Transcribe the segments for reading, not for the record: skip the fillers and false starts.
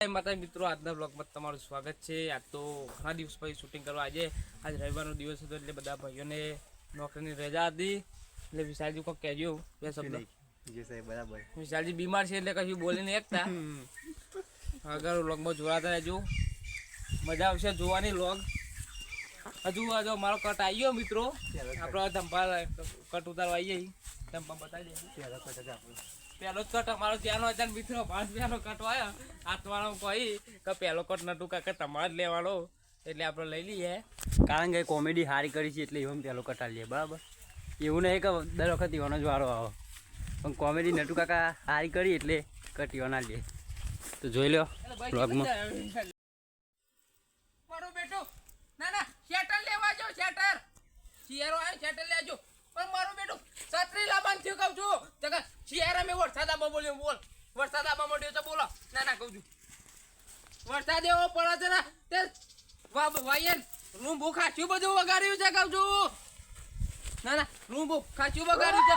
માતા મિત્રો, આજના બ્લોગમાં તમારું સ્વાગત છે. આજ તો ઘણા દિવસ પછી શૂટિંગ કરવા આજ રવિવારનો દિવસ હતો એટલે બધા ભાઈઓને નોકરીની રજા હતી એટલે વિશાલજી કોઈ કહેજો બે શબ્દ. જી સાહેબ બરાબર. વિશાલજી બીમાર છે એટલે કશું બોલીને એકતા અગર વ્લોગમાં જોડાતા રહેજો, મજા આવશે જોવાની વ્લોગ. હજુ મારો કટ આવી ગયો મિત્રો, આપણો ધંપા કટ ઉતારવા આવી જઈ ધંપા બતાવી દઈએ. પહેલો જ કટ અમારો ત્યાંનો હતા મિત્રો, 5 રૂપિયાનો કટ આવ્યો. હાથવાળો કહી કે પહેલો કટ નતું કાકા તમારે જ લેવાનો એટલે આપણે લઈ લઈએ. કારણ કે કોમેડી સારી કરી છે એટલે એવો પહેલો કટા લઈએ બરાબર. એવું નહીં કે દર વખત એવાનો જ વારો આવે, પણ કોમેડી નટુ કાકા સારી કરી એટલે કટ એવો ના લઈએ. તો જોઈ લો બ્લોગમાં. મારો બેટો ના શેટર લેવા જો, શેટર શિયાળો આવે શેટર લેજો. પણ મારો બેટો છત્રી લાવવાનું થયું કહું છું. જગા શિયાળા મેં વરસાદ આમાં બોલ્યો, બોલ વરસાદ આમાં મળ્યો છે બોલો. ના કહું છું વરસાદ એવો પડે છે ને તે વાયન રૂમ ભૂ ખાચું બધું વગાડ્યું છે કહું છું. ના રૂમ ભૂ ખાચું વગાડ્યું છે.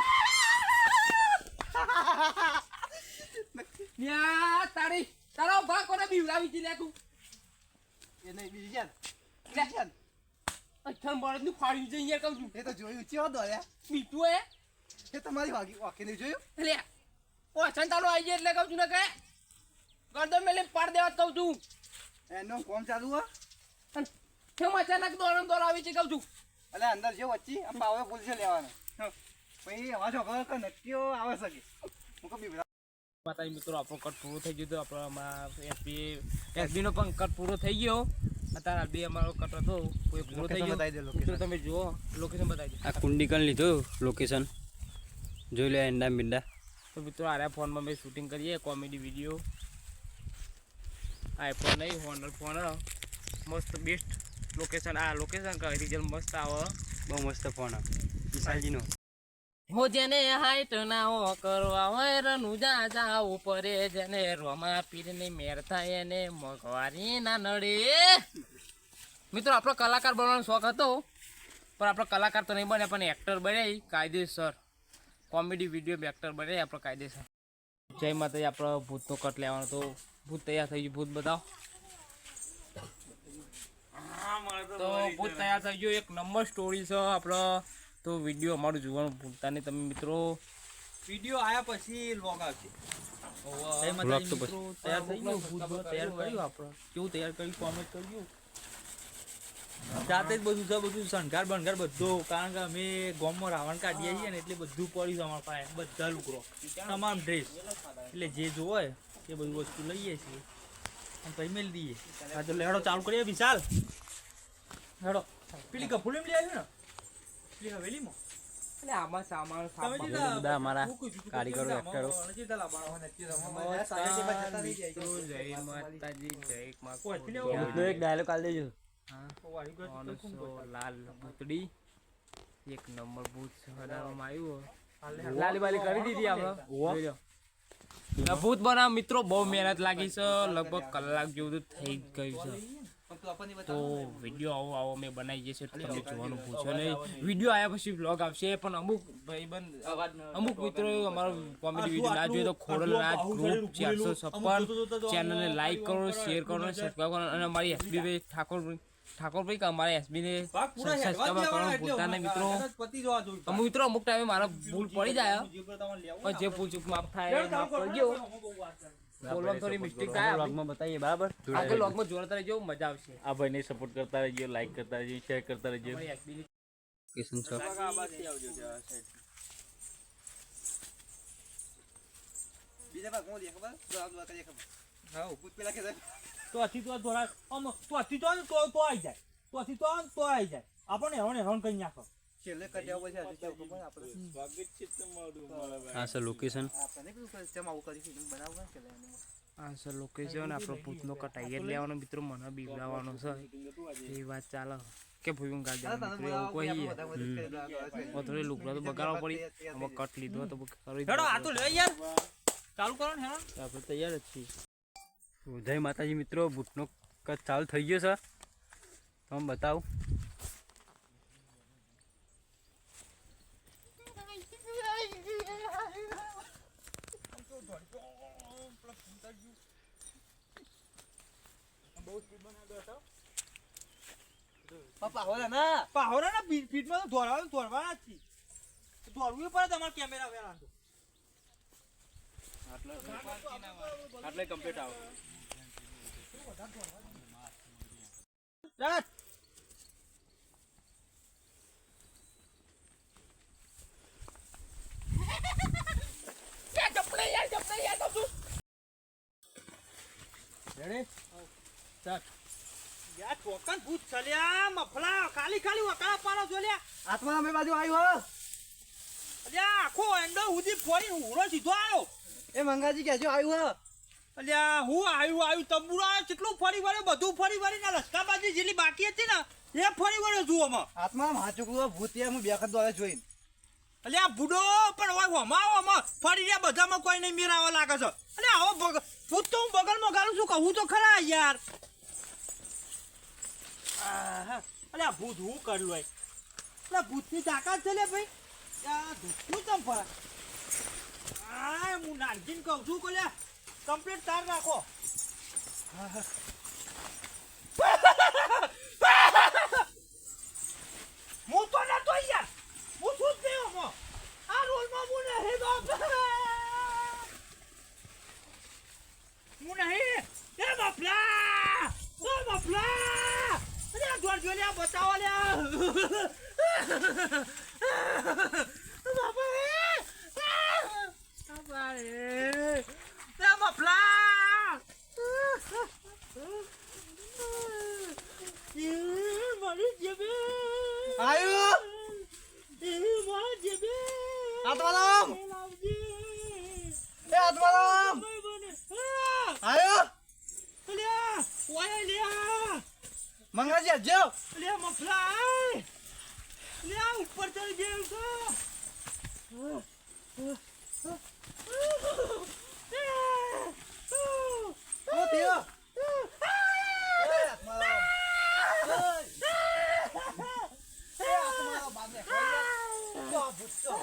તારો ભા કોને બીવડાવી છે લે તું? એ નહીં બીજી અચ્છા બળદ નું ફાડ્યું છે અહીંયા કહું છું. એ તો જોયું છે દોડ્યા બીટું એ તમારી વાકી નહીં જોયું એટલે ઓછન ચાલુ આવી જાય એટલે કહું છું ને કે ગરદન મેલે પાડ દેવા કહું છું. એનું કોમ ચાલુ હોય કેમ અચાનક દોડ આવી છે કહું છું. એટલે અંદર જે વચ્ચે આમ પાવર ફૂલ છે લેવાનો પછી આવા છોકરો કે નક્કીઓ આવે શકે હું કહું બીબરા. માતા મિત્રો, આપણો કટ પૂરો થઈ ગયો હતો. આપણા એસબી નો પણ કટ પૂરો થઈ ગયો. અત્યારે બે અમારો કટ હતો કોઈ પૂરો થઈ ગયો. મિત્રો તમે જુઓ લોકેશન બતાવી દો. આ કુંડીકન લીધું લોકેશન જોઈ લે એંડા બિંડા. તો મિત્રો આરા ફોનમાં મેં શૂટિંગ કરીએ કોમેડી વિડીયો. આઈફોન નહીં હોનર ફોન મસ્ત બેસ્ટ લોકેશન. આ લોકેશન કા રિઝલ્ટ મસ્ત આવે, બહુ મસ્ત ફોન વિશાલજીનો. હો જેને હાઈટ ના હો કરવા હોય રનું જા ઉપરે જેને રોમા પીરની મેર થાય એને મગવારી ના નડે. મિત્રો આપણો કલાકાર બનવાનો શોખ હતો પણ આપણો કલાકાર તો નહીં બને, પણ એક્ટર બને કાયદેસર. કોમેડી વિડીયો એક્ટર બને આપણો કાયદેસર. જય માતાજી. આપણો ભૂતનો કટ લેવાનો તો ભૂત તૈયાર થઈ ગયું. ભૂત બતાવો. તો ભૂત તૈયાર થઈ ગયું. એક નંબર સ્ટોરી છે આપણો. તો વિડીયો અમારું જોવાનું ભૂલતા નહીં તમે મિત્રો. વિડીયો આયા પછી લોગ આવશે. તૈયાર થઈ ગયું. ભૂત તૈયાર કર્યું આપણે. કેવું તૈયાર કર્યું કોમેન્ટ કર્યું. જાતે જ બધું છે, બધું શણગાર બંગાર બધું. કારણ કે અમે ગામમાં રાવણ કાઢીએ છીએ ને એટલે બધું પડ્યું અમારા પાસે. બધા લુકરો તમામ ડ્રેસ એટલે જે જોવે એ બધું વસ્તુ લઈએ છીએ અને પછી મેળ દઈએ. હા તો લેડો ચાલુ કરીએ વિશાલ. હેડો પેલી કપૂર લઈ આવ્યું ને પેલી હવેલીમાં. એટલે આમાં સામાન બધા અમારા કારીગરો એક્ટરો. જય માતાજી. જય એક ડાયલોગ આલ દેજો. લાલ ભૂતડી એક નંબર ભૂત બનાવવામાં આવ્યું. લાલી બાલી કરી દીધી આપણે. ભૂત બનાવ મિત્રો બહુ મહેનત લાગી છે. લગભગ કલાક જેવું થઈ ગયું છે. તો વિડીયો આવો અમે બનાવીએ છીએ તમે જોવાનું પૂછો નહીં. વિડીયો આવ્યા પછી વ્લોગ આવશે. પણ અમુક ભાઈબંધ અમુક મિત્રો અમારો કોમેડી વિડીયો ના જોઈએ તો ખોડલરાજ ગ્રુપ 456 ચેનલને લાઈક કરો, શેર કરો, સબસ્ક્રાઈબ કરો અને અમારી એસબી ઠાકોરભાઈ કે અમારા એસબી ને સબસ્ક્રાઈબ કરવાનું ભૂલતા નહીં મિત્રો. અમુક ટાઈમે મારા ભૂલ પડી જાય પણ જે ભૂલ ચૂક માફ થાય માફ કરજો. બોલવામાં થોડી મિસ્ટેક થાય વ્લોગમાં બતાવીએ બરાબર. આગળ વ્લોગમાં જોડતા રહેજો, મજા આવશે. આ ભાઈને સપોર્ટ કરતા રહેજો, લાઈક કરતા રહેજો, શેર કરતા રહેજો. લોકેશન છે બીજા ભાગ કોણ દે ખબર? આ કરીએ ખબર. હા ભૂત પેલા કે તો અથી તો થોડા આમ તો અથી તો આવી જાય. તો અથી તો આવી જાય. આપણને હેરાન કરી નાખો. છેલ્લે કટ્યા પછી આજે કેવું ખબર આપણે સ્વાગત છે તમારું મારા ભાઈ. આ છે લોકેશન. આપણે કીધું કે તેમ આવું કરી ફિલ્મ બનાવવા કે લેવાનું. હા સર લોકેશન આપણો ભૂતનો કટાઈ લેવાનો મિત્રો. મને બીવડાવવાનો છે એ વાત ચાલે કે ભૂયું ગાડી મિત્રો એવું કોઈ થોડી લુકડા તો બગાડવા પડી. અમે કટ લીધો તો હેડો આ તો લે યાર ચાલુ કરો ને. હેડો આપણે તૈયાર જ છીએ. જય માતાજી મિત્રો, ભૂતનો કટ ચાલુ થઈ ગયો છે. તમે બતાવું. પાહોરા ના ફીટમાં તો દોડવાના જ છે. દોડવું પડે તમારે કેમેરા વેલા તો. આટલે કમ્પ્લીટ આવો રાત. યાર ચોકન ભૂત ચલ્યા મફલા ખાલી વકાળા પાડો છો લ્યા. આત્મા અમે બાજુ આવ્યો. અલ્યા આખો એંડો ઉધી ફોડી હુરો સીધો આવ્યો. એ મંગાજી કેજો આવ્યું. અલ્યા હું આવ્યું તંબુરા કેટલું ફરી વળે બધું ફરી વળીને લસકાબાજી જેટલી બાકી હતી ને એ ફરી વળે છું આમાં. આત્મા હાચુકલો ભૂત હું બે વખત દોડે જોઈને. અલ્યા બુડો પણ હોય હમાવામાં ફરી રહ્યા બધામાં કોઈ નહીં મેરાવા લાગે છે. અલ્યા આવો ભૂત તો હું બગલમાં ગાલું છું કહું તો ખરા યાર. અલ્યા ભૂત હું કરું હોય. અલ્યા ભૂતની તાકાત છે લે ભાઈ. શું તમ ફરા હું નાનકીને કહું છું કે લ્યા કમ્પ્લીટ તાર રાખો. હું તો નતો યાર. હું શું જ નહીં હમો. આ રોલમાં હું નહીં બાપ. હું નહીં. એ મફલા. ઓ મફલા. અરે જોર જો લ્યા બતાવો લ્યા. બાપા મફલા. મારી જેબે આવ્યું. મારી જેબે આત્મારામ. એ આત્મારામ. આવ્યો. મંગાજી આજો. ઉપર ચડી ગયો ઓ તેઓ. એ આત્મારામ. એ આત્મારામ બાબે. તો ભૂત તો.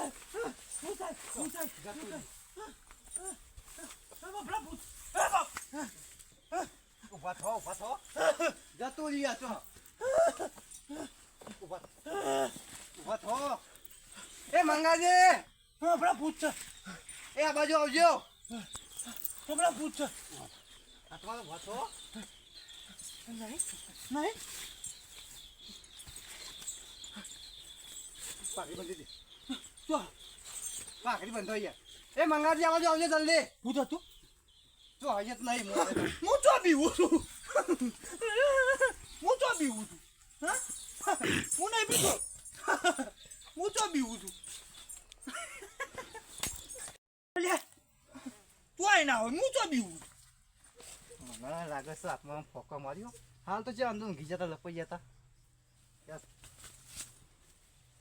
ઉભા થો. જતું રહ્યા છો. ઉભા થો. એ મંગાજી. ભૂત છે. એ આ બાજુ આવજો. ભૂત છે. આત્મારામ ઉભા થો. નહીં પાકડી બંધી દે. તો પાકડી બંધો અહીંયા. એ મંગાજી આ બાજુ આવજો જલ્દી. ભૂત હતું. તો અહીંયા જ નહીં. હું તો બીવું છું. હા હું નહીં બીજો. હું તો બીવું છું. તું આઈ ના હોય હું તો બીવું. મને લાગે છે આત્મામાં ફોકો માર્યો. હાલ તો છે અંદર ઊંઘી જતા લપાઈ જતા.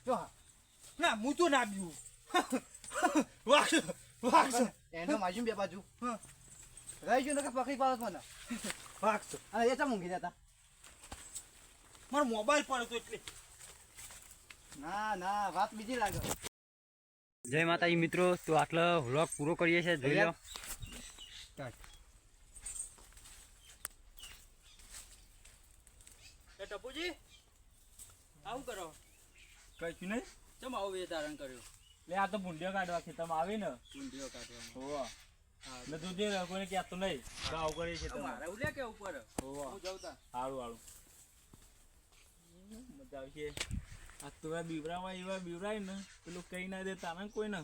જો હા ના હું તો ના બીવું. વાઘ એનો માજુ બે બાજુ રહી ગયું ને કે પકડી પાડો મને. વાઘ અને એ ચમ ઊંઘી જતા. મારો મોબાઈલ પડ્યો તો એટલે. ના વાત બીજી લાગે. જય માતાજી મિત્રો, તો આટલો વ્લોગ પૂરો કરીએ છીએ. જોઈ લો. એ ટપુજી આવું કરો. કઈ નહીં ચમ આવું એ તારણ કર્યું. લે આ તો ભૂંડિયો કાઢવા ખેતરમાં આવી ને ઊંધિયો કાઢવાનો. હોવા એટલે તું જે કોઈને કહેતો નહીં તો આવું કરી છે મારે ઉલ્યા કે ઉપર હોવા હું જાઉં તા. સારું મજા આવશે. આ તો બીવરામાં એવા બીવરાય ને પેલું કઈ ના દે તાને કોઈ ને